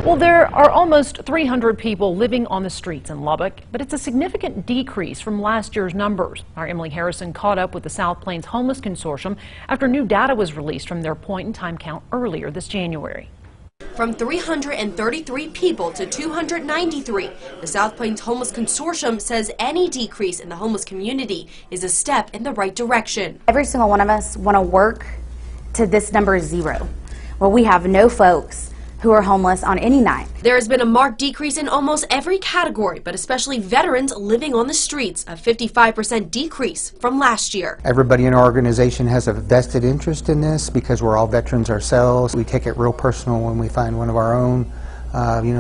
Well, there are almost 300 people living on the streets in Lubbock, but it's a significant decrease from last year's numbers. Our Emily Harrison caught up with the South Plains Homeless Consortium after new data was released from their point-in-time count earlier this January. From 333 people to 293, the South Plains Homeless Consortium says any decrease in the homeless community is a step in the right direction. Every single one of us want to work to this number is 0. Well, we have no folks who are homeless on any night. There has been a marked decrease in almost every category, but especially veterans living on the streets, a 55% decrease from last year. Everybody in our organization has a vested interest in this because we're all veterans ourselves. We take it real personal when we find one of our own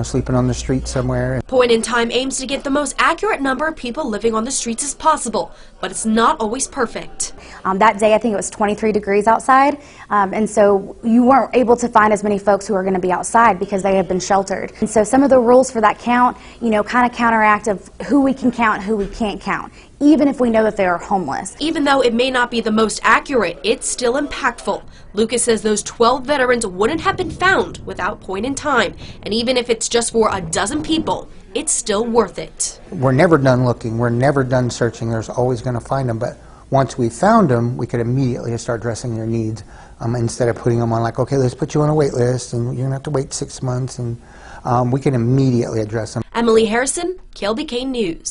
sleeping on the street somewhere. Point in Time aims to get the most accurate number of people living on the streets as possible, but it's not always perfect. That day I think it was 23 degrees outside, and so you weren't able to find as many folks who are going to be outside because they have been sheltered. And so some of the rules for that count, kind of counteract of who we can count, who we can't count, even if we know that they are homeless. Even though it may not be the most accurate, it's still impactful. Lucas says those 12 veterans wouldn't have been found without Point in Time, and even if it's just for a dozen people, it's still worth it. We're never done looking, we're never done searching, there's always going to find them, but once we found them, we could immediately start addressing their needs instead of putting them on like, okay, let's put you on a wait list and you're going to have to wait 6 months, and we can immediately address them. Emily Harrison, KLBK News.